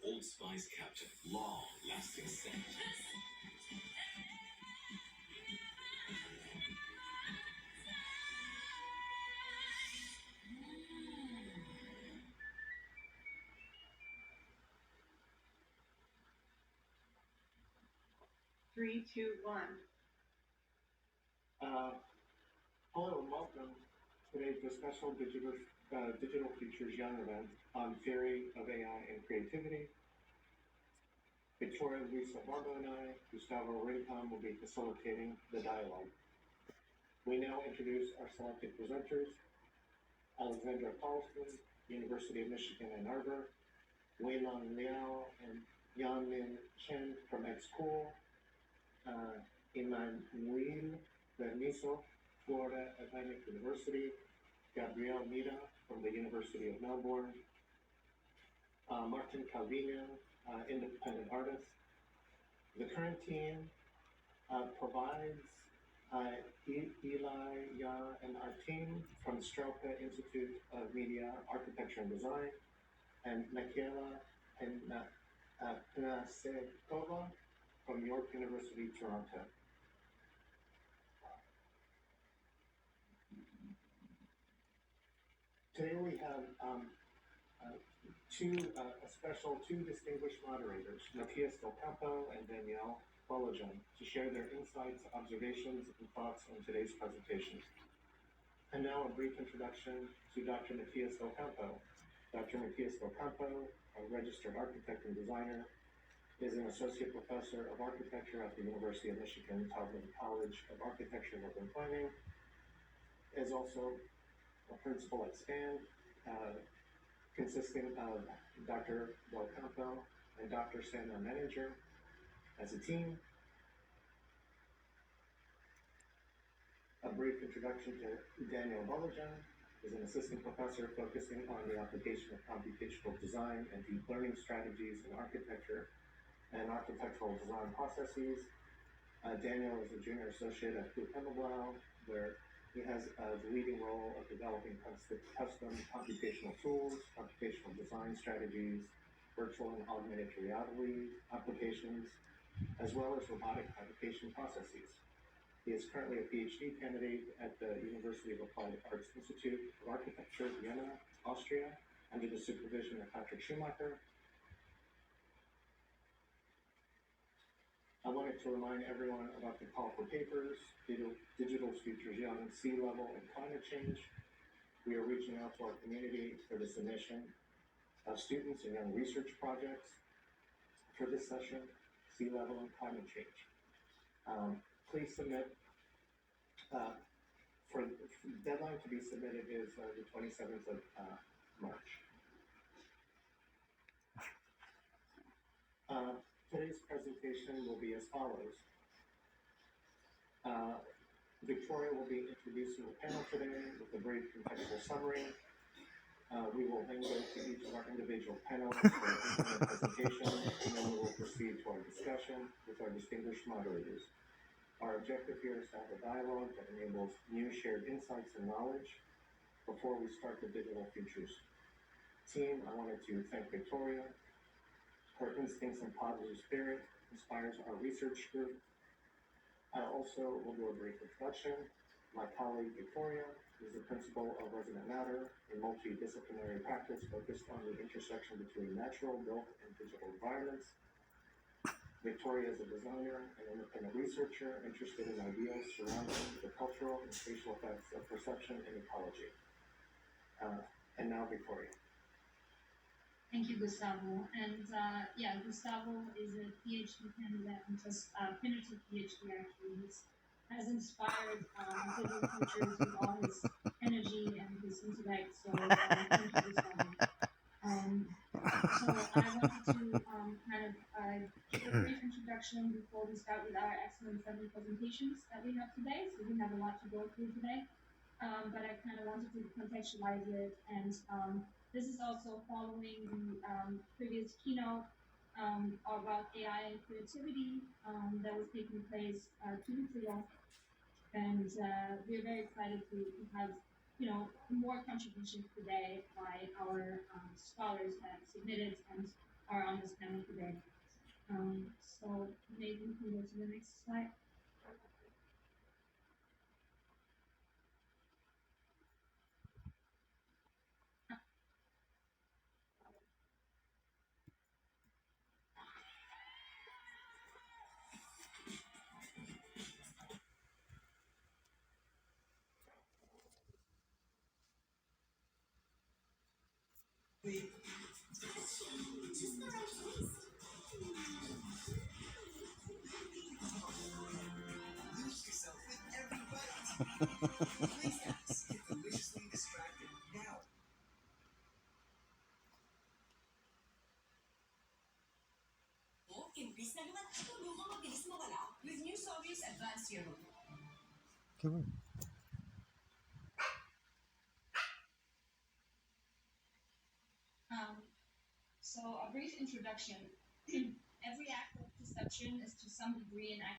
Old Spice Captain, long-lasting scent. 3, 2, 1. Hello and welcome. Today's the special Digital Futures Young event on theory of AI and creativity. Victoria Luisa Barbo and I, Gustavo Rincon, will be facilitating the dialogue. We now introduce our selected presenters: Alexandra Paulson, University of Michigan Ann Arbor; Weilong Liao and Yanmin Chen from X-School; Emmanuel Berniso, Florida Atlantic University; Gabrielle Mira from the University of Melbourne; Martin Calvino, independent artist. The current team provides Eli Ya and our team from Strelka Institute of Media, Architecture and Design, and Michaela Pnasekova from York University, Toronto. Today we have two distinguished moderators, Matthias Del Campo and Danielle Bolojan, to share their insights, observations, and thoughts on today's presentation. And now a brief introduction to Dr. Matthias Del Campo. Dr. Matthias Del Campo, a registered architect and designer, is an associate professor of architecture at the University of Michigan Taubman College of Architecture and Urban Planning, is also a principal at STAND, consisting of Dr. Del Campo and Dr. Sandra Manager as a team. A brief introduction to Daniel Bolojan is an assistant professor focusing on the application of computational design and deep learning strategies in architecture and architectural design processes. Daniel is a junior associate at Kulitan, where he has the leading role of developing custom computational tools, computational design strategies, virtual and augmented reality applications, as well as robotic fabrication processes. He is currently a PhD candidate at the University of Applied Arts Institute of Architecture, Vienna, Austria, under the supervision of Patrick Schumacher. I wanted to remind everyone about the call for papers, Digital Futures Young, Sea Level, and Climate Change. We are reaching out to our community for the submission of students and young research projects for this session, Sea Level and Climate Change. Please submit. For the deadline to be submitted is the 27th of March. Today's presentation will be as follows. Victoria will be introducing the panel today with a brief contextual summary. We will then go to each of our individual panelists for a presentation, and then we will proceed to our discussion with our distinguished moderators. Our objective here is to have a dialogue that enables new shared insights and knowledge before we start the digital futures. Team, I wanted to thank Victoria. Her instincts and positive spirit inspires our research group. I also will do a brief introduction. My colleague Victoria is the principal of Resonant Matter, a multidisciplinary practice focused on the intersection between natural, built, and digital environments. Victoria is a designer and independent researcher interested in ideas surrounding the cultural and spatial effects of perception and ecology. And now Victoria. Thank you, Gustavo. And Gustavo is a PhD candidate and just finished a PhD actually. He has inspired digital futures with all his energy and his intellect. So thank you, Gustavo. So I wanted to give a brief introduction before we start with our excellent 7 presentations that we have today. So we have a lot to go through today, but I kind of wanted to contextualize it. And this is also following the previous keynote about AI and creativity that was taking place 2 weeks ago. And we're very excited to have more contributions today by our scholars that submitted and are on this panel today. So maybe we can go to the next slide. Lose yourself with every bite. Please ask. Get deliciously distracted now. Imbis na naman tulungan mabilis mawala with new Soviet's Advanced Serum. So a brief introduction. Every act of perception is to some degree an act